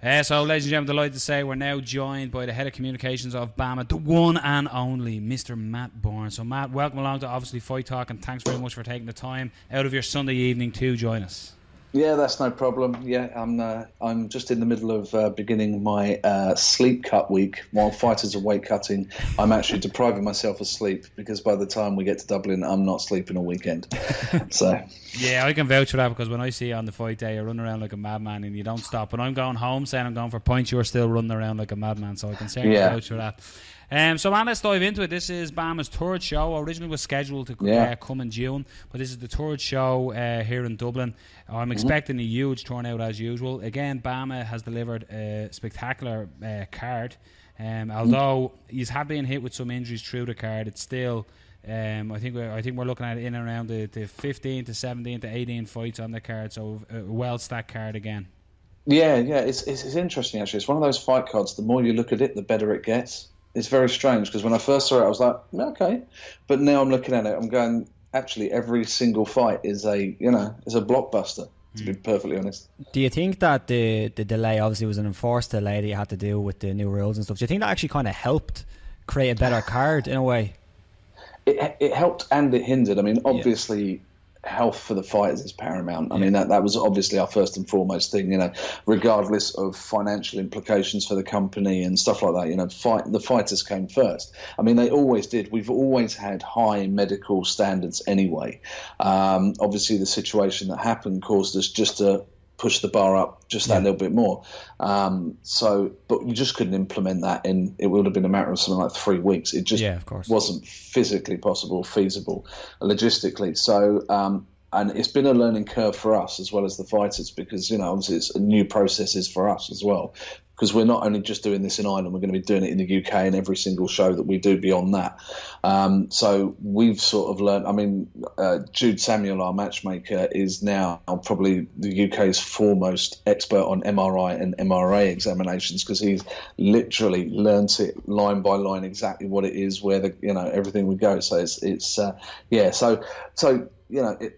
So, ladies and gentlemen, delighted to say we're now joined by the head of communications of BAMMA, the one and only Mr. Matt Bourne. So, Matt, welcome along to Obviously Fight Talk, and thanks very much for taking the time out of your Sunday evening to join us. Yeah, that's no problem. Yeah, I'm just in the middle of beginning my sleep cut week. While fighters are weight cutting, I'm actually depriving myself of sleep because by the time we get to Dublin, I'm not sleeping all weekend. So yeah, I can vouch for that because when I see you on the fight day, you run around like a madman and you don't stop. When I'm going home saying I'm going for points, you're still running around like a madman. So I can certainly vouch for that. So, man, let's dive into it. This is BAMMA's third show. Originally was scheduled to come in June, but this is the third show here in Dublin. I'm expecting a huge turnout as usual. Again, BAMMA has delivered a spectacular card. Although you have been hit with some injuries through the card, it's still... I think we're looking at it in and around the 15 to 17 to 18 fights on the card, so a well-stacked card again. Yeah, it's interesting actually. It's one of those fight cards. The more you look at it, the better it gets. It's very strange because when I first saw it, I was like, okay, but now I'm looking at it, I'm going, actually, every single fight is a blockbuster. To be perfectly honest. Do you think that the delay obviously was an enforced delay that you had to do with the new rules and stuff? Do you think that actually kind of helped create a better card in a way? It helped and it hindered. I mean, obviously, health for the fighters is paramount. I mean, that was obviously our first and foremost thing, regardless of financial implications for the company and stuff like that. The fighters came first. I mean, they always did. We've always had high medical standards anyway. Obviously, the situation that happened caused us just to push the bar up just that little bit more. But you just couldn't implement that it would have been a matter of something like 3 weeks. It just wasn't physically possible, feasible, logistically. So, and it's been a learning curve for us as well as the fighters because, obviously it's new processes for us as well. Because we're not only just doing this in Ireland, we're going to be doing it in the UK and every single show that we do beyond that. So we've sort of learned, Jude Samuel, our matchmaker, is now probably the UK's foremost expert on MRI and MRA examinations because he's literally learnt it line by line exactly what it is, where everything would go. So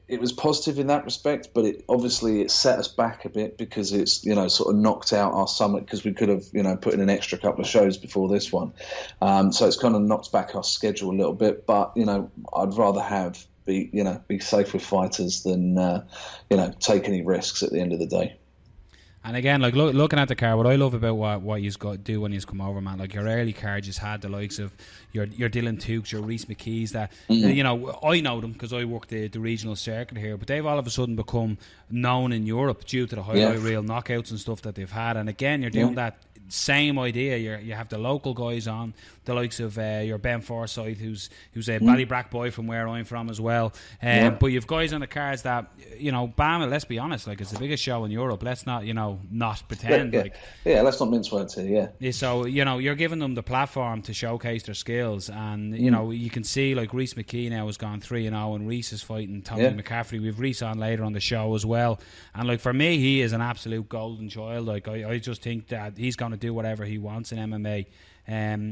it was positive in that respect, but it set us back a bit because it's, sort of knocked out our summit because we could have, put in an extra couple of shows before this one. So it's kind of knocked back our schedule a little bit, but, I'd rather be safe with fighters than, take any risks at the end of the day. And again, like looking at the card, what I love about what you've got to do when you've come over, man, like your early card just had the likes of your Dylan Tukes, your Rhys McKees, that I know them because I work the regional circuit here, but they've all of a sudden become known in Europe due to the highlight reel knockouts and stuff that they've had. And again, you're doing that same idea. You have the local guys on, the likes of your Ben Forsyth, who's a Ballybrack boy from where I'm from as well. But you've guys on the cards that, BAMMA, let's be honest, like it's the biggest show in Europe. Let's not, not pretend. Let's not mince words here, So, you're giving them the platform to showcase their skills. And, you can see like Rhys McKee now has gone 3-0 and Rhys is fighting Tommy McCaffrey. We've Rhys on later on the show as well. And like for me, he is an absolute golden child. Like I just think that he's going to do whatever he wants in MMA.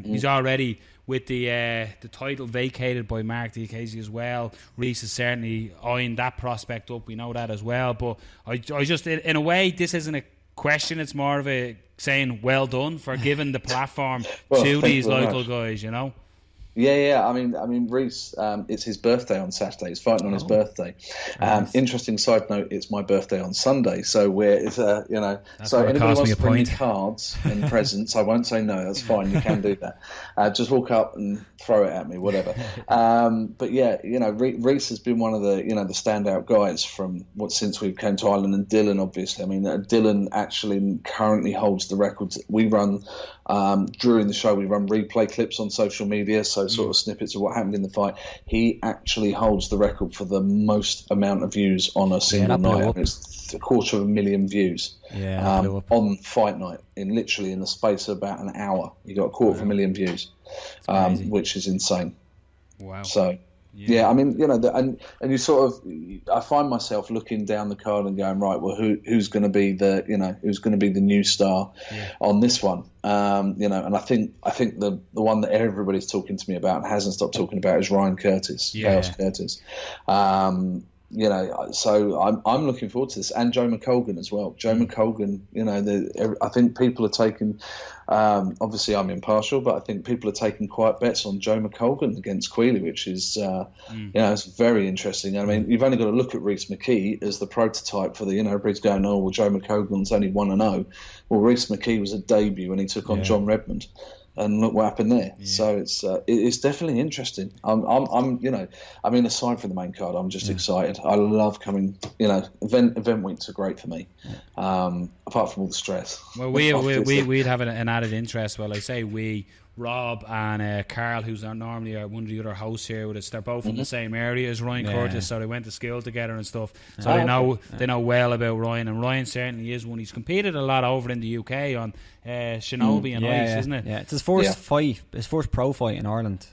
He's already with the title vacated by Mark Diakiese as well. Rhys is certainly eyeing that prospect up. We know that as well. But I just, in a way, this isn't a question. It's more of a saying, well done for giving the platform to these local guys. Yeah. I mean, Rhys. It's his birthday on Saturday. He's fighting on his birthday. Nice. Interesting side note: it's my birthday on Sunday. So so anybody wants to bring me cards and presents, I won't say no. That's fine. You can do that. Just walk up and throw it at me, whatever. But yeah, Rhys has been one of the the standout guys from since we came to Ireland, and Dylan obviously. I mean, Dylan actually currently holds the records. We run during the show. We run replay clips on social media. So sort of snippets of what happened in the fight. He actually holds the record for the most amount of views on a single night. I mean, it's 250,000 views on fight night in the space of about an hour. You got 250,000 views, which is insane. Wow. So. Yeah, I mean, and you sort of, I find myself looking down the card and going, right, well, who's going to be the new star on this one? And I think the one that everybody's talking to me about and hasn't stopped talking about is Ryan Curtis, Chaos Curtis. You know, so I'm looking forward to this, and Joe McColgan as well. Joe McColgan, you know, I think people are taking. Obviously, I'm impartial, but I think people are taking quiet bets on Joe McColgan against Queally, which is, you know, it's very interesting. I mean, you've only got to look at Reece McKee as the prototype for the, you know, everybody's going, oh, well, Joe McColgan's only 1-0. Well, Reece McKee was a debut when he took on John Redmond. And look what happened there. Yeah. So it's definitely interesting. I'm you know, I mean, aside from the main card, I'm just excited. I love coming. You know, event weeks are great for me. Apart from all the stress. Well, we'd have an added interest. Well, I say we. Rob and Carl, who's normally one of the other hosts here with us, they're both from the same area as Ryan Curtis, so they went to school together and stuff. So they know well about Ryan, and Ryan certainly is one. He's competed a lot over in the UK on Shinobi and Ice, isn't it? Yeah, it's his first fight, his first pro fight in Ireland.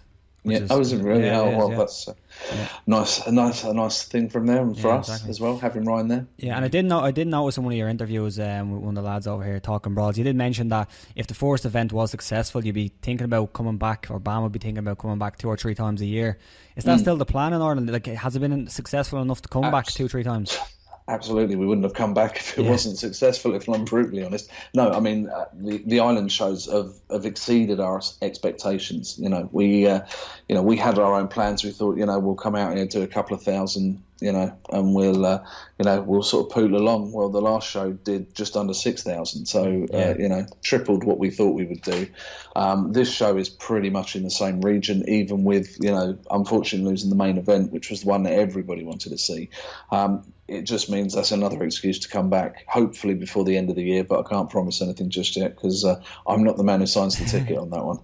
Yeah, that was really that's a nice thing from them for us as well, having Ryan there. Yeah, and I did notice in one of your interviews with one of the lads over here talking brawls, you did mention that if the first event was successful, you'd be thinking about coming back, or BAMMA would be thinking about coming back 2 or 3 times a year. Is that still the plan in Ireland? Like, has it been successful enough to come back 2 or 3 times? Absolutely, we wouldn't have come back if it wasn't successful, if I'm brutally honest. No, I mean, the island shows have exceeded our expectations. You know, we had our own plans. We thought, you know, we'll come out here, do a couple of thousand, you know, and we'll sort of pool along. Well, the last show did just under 6,000, so you know, tripled what we thought we would do. This show is pretty much in the same region, even with, you know, unfortunately losing the main event, which was the one that everybody wanted to see. It just means that's another excuse to come back, hopefully before the end of the year, but I can't promise anything just yet because I'm not the man who signs the ticket on that one.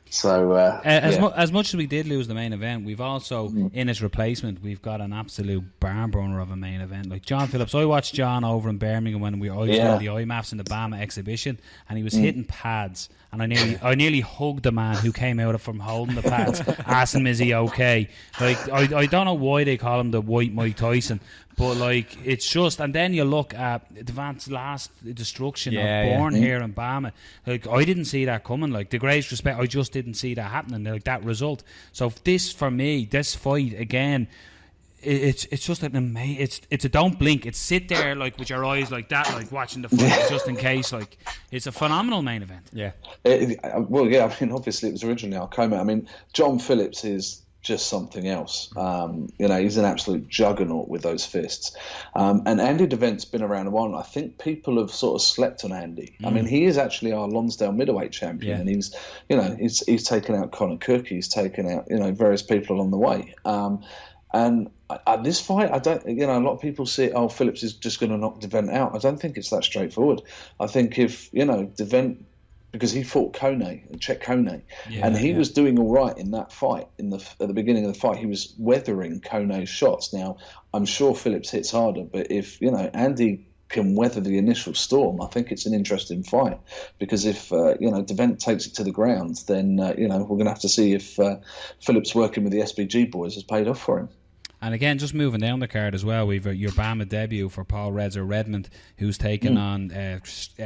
So as much as we did lose the main event, we've also in its replacement, we've got an absolute barn burner of a main event. Like John Phillips, I watched John over in Birmingham when we always did the IMAFs in the BAMMA exhibition, and he was hitting pads, and I nearly hugged the man who came out from holding the pads, asking him, is he okay? Like, I don't know why they call him the White Mike Tyson, but like, it's just, and then you look at Devant's last destruction of Bourne here in BAMMA. Like, I didn't see that coming. Like, the greatest respect, I just didn't see that happening. Like, that result. So this, for me, this fight again, it's just an amazing. It's a don't blink. It's sit there like with your eyes like that, like watching the fight just in case. Like, it's a phenomenal main event. Yeah. Well, yeah. I mean, obviously it was originally our co-main. I mean, John Phillips is just something else. You know, he's an absolute juggernaut with those fists. And Andy Devent's been around a while. I think people have sort of slept on Andy. I mean, he is actually our Lonsdale middleweight champion, and he's, you know, he's taken out Conor Cook. He's taken out, you know, various people along the way. And this fight, I don't, you know, a lot of people see, oh, Phillips is just going to knock Devent out. I don't think it's that straightforward. I think if, you know, Devent, because he fought Czech Kone, and he was doing all right in that fight. At the beginning of the fight, he was weathering Kone's shots. Now, I'm sure Phillips hits harder, but if, you know, Andy can weather the initial storm, I think it's an interesting fight. Because if, you know, Devent takes it to the ground, then, you know, we're going to have to see if Phillips working with the SBG boys has paid off for him. And again, just moving down the card as well, we've your BAMMA debut for Paul Redmond, who's taken on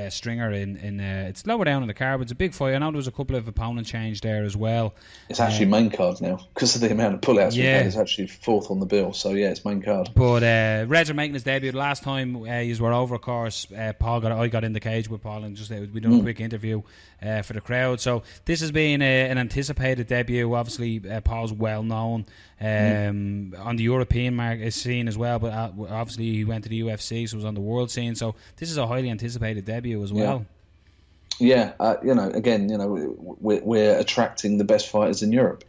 Stringer in it's lower down in the card, but it's a big fight. I know there was a couple of opponent change there as well. It's actually main card now because of the amount of pullouts we've had. It's actually 4th on the bill, so yeah, it's main card. But Reds are making his debut. The last time you were over, of course, I got in the cage with Paul and just we done a quick interview for the crowd. So this has been an anticipated debut. Obviously, Paul's well known on the European market scene as well, but obviously he went to the UFC, so was on the world scene. So this is a highly anticipated debut as well. Yeah, you know, again, you know, we're attracting the best fighters in Europe.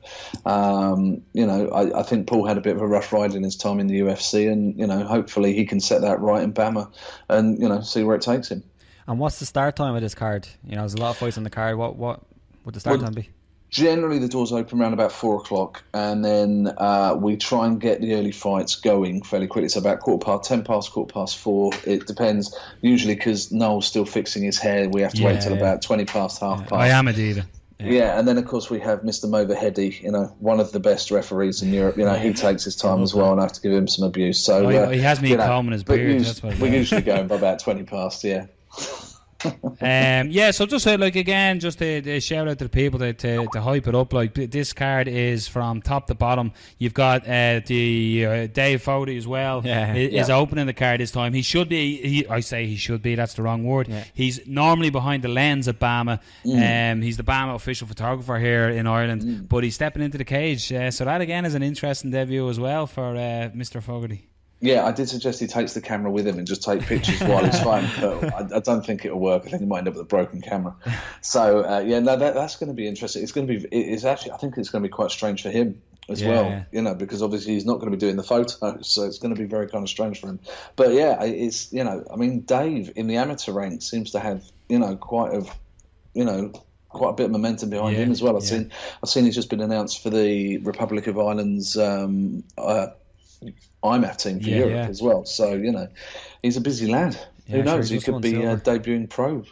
You know, I think Paul had a bit of a rough ride in his time in the UFC, and you know, hopefully he can set that right in BAMMA, and you know, see where it takes him. And what's the start time of this card? You know, there's a lot of fights on the card. What would the start time be? Generally, the doors open around about 4 o'clock, and then we try and get the early fights going fairly quickly. So about 10 past, 4:15. It depends. Usually, because Noel's still fixing his hair, we have to wait till about 20 past, half past. I am Adidas. Yeah, and then of course we have Mr. Movaheady, you know, one of the best referees in Europe. You know, he takes his time as well, and I have to give him some abuse. So he has me combing his beard. We're usually going by about 20 past. Yeah. So just like again, just to shout out to the people to hype it up. Like this card is from top to bottom. You've got the Dave Fody as well. Is opening the card this time. He should be. I say he should be. That's the wrong word. Yeah. He's normally behind the lens at BAMMA. He's the BAMMA official photographer here in Ireland, but he's stepping into the cage. So that again is an interesting debut as well for Mr. Fogarty. Yeah, I did suggest he takes the camera with him and just take pictures while he's flying, but I don't think it'll work. I think he might end up with a broken camera. So that's going to be interesting. It's going to be. It's actually. I think it's going to be quite strange for him as well. You know, because obviously he's not going to be doing the photos, so it's going to be very kind of strange for him. But yeah, it's I mean, Dave in the amateur ranks seems to have quite a bit of momentum behind him as well. I've seen he's just been announced for the Republic of Ireland's IMAF team for Europe as well. So, he's a busy lad. Who knows? He could be debuting pro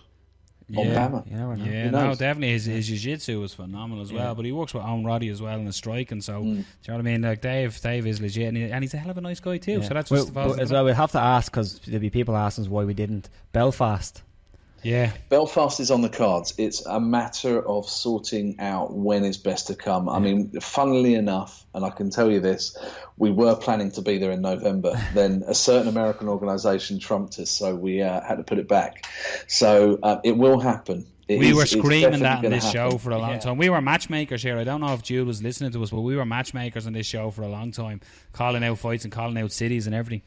on BAMMA. Definitely. His jiu-jitsu was phenomenal as well. But he works with Owen Roddy as well in the striking. So, do you know what I mean? Like Dave is legit. And he's a hell of a nice guy too. So that's just as well. We have to ask, because there'll be people asking us why we didn't. Belfast. Yeah, Belfast is on the cards. It's a matter of sorting out when it's best to come. I mean, funnily enough, and I can tell you this, we were planning to be there in November. Then a certain American organisation trumped us, so we had to put it back. So it will happen. We were screaming that on this show for a long time. We were matchmakers here. I don't know if Jude was listening to us, but we were matchmakers on this show for a long time, calling out fights and calling out cities and everything.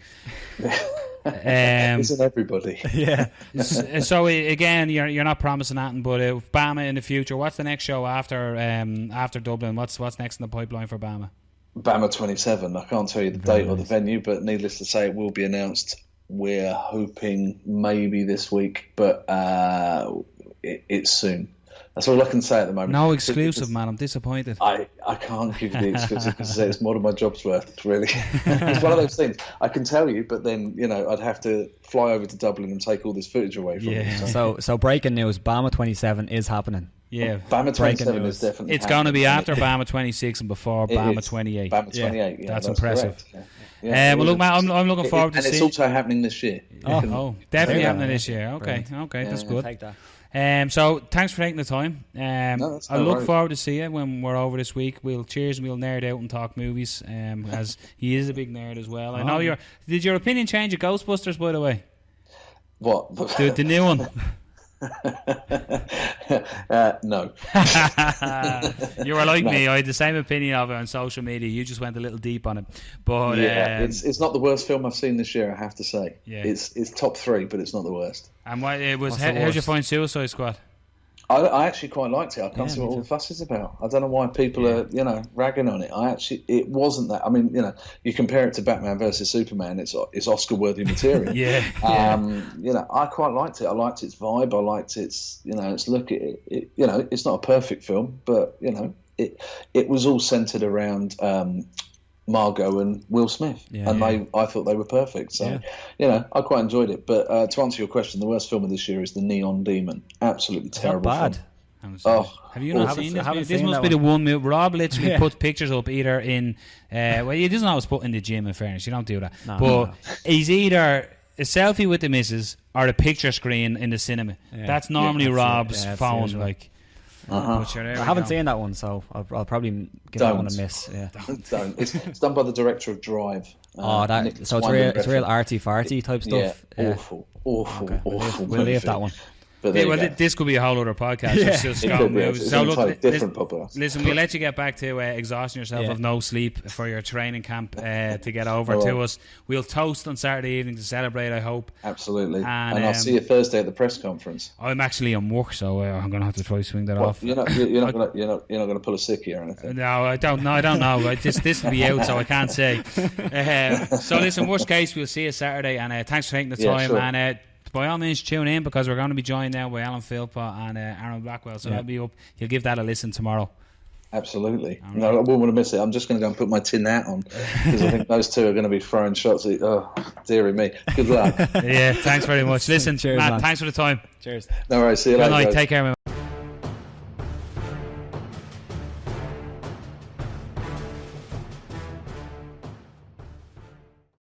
Isn't everybody? Yeah. So again, you're not promising nothing, but BAMMA in the future. What's the next show after Dublin? What's next in the pipeline for BAMMA? BAMMA 27. I can't tell you the date or the venue, but needless to say, it will be announced. We're hoping maybe this week, but it's soon. That's all I can say at the moment. No exclusive, man. I'm disappointed. I can't give you the exclusive because it's more than my job's worth, really. It's one of those things. I can tell you, but then, I'd have to fly over to Dublin and take all this footage away from you. So breaking news, BAMMA 27 is happening. Yeah. BAMMA 27 is definitely It's going to be after BAMMA 26 and before BAMMA 28. BAMMA 28, yeah. That's impressive. Well, look, Matt, I'm looking forward to seeing. And it's also happening this year. Definitely happening this year. Okay, that's good. Take that. So thanks for taking the time. I look forward to see you when we're over this week. We'll nerd out and talk movies. As he is a big nerd as well. I know Did your opinion change at Ghostbusters, by the way? What? The new one. No. You were like me. I had the same opinion of it on social media. You just went a little deep on it. But it's not the worst film I've seen this year, I have to say. Yeah. It's top 3, but it's not the worst. And how did you find Suicide Squad? I actually quite liked it. I can't see what all the fuss is about. I don't know why people are, ragging on it. It wasn't that. I mean, you compare it to Batman versus Superman, it's Oscar-worthy material. I quite liked it. I liked its vibe. I liked its look. It's not a perfect film, but it was all centered around Margot and Will Smith, I thought they were perfect. So, I quite enjoyed it. But to answer your question, the worst film of this year is The Neon Demon. Absolutely terrible. Bad. Film. Have you not seen this? This must be the one movie. Rob literally puts pictures up either in. He doesn't always put in the gym. In fairness, you don't do that. But he's either a selfie with the missus or a picture screen in the cinema. That's normally Rob's phone. I haven't seen that one, so I'll probably give that one a miss. Yeah. Don't. It's done by the director of Drive. It's real arty-farty type stuff. Yeah. Awful. We'll leave that one. This could be a whole other podcast. Listen, we'll let you get back to exhausting yourself of no sleep for your training camp to get over to us. We'll toast on Saturday evening to celebrate, I hope. Absolutely. And I'll see you Thursday at the press conference. I'm actually on work, so I'm going to have to try to swing that off. You're not going to pull a sickie or anything? No, I don't know. This will be out, so I can't say. So listen, worst case, we'll see you Saturday, and thanks for taking the time. Sure. And by all means, tune in because we're going to be joined now by Alan Philpott and Aaron Blackwell. So that'll be up. You'll give that a listen tomorrow. Absolutely. Right. No, I wouldn't want to miss it. I'm just going to go and put my tin hat on because I think those two are going to be throwing shots at dearie me. Good luck. Thanks very much. Listen, cheers, Matt, thanks for the time. Cheers. No worries. See you later. Good night. Take care, man.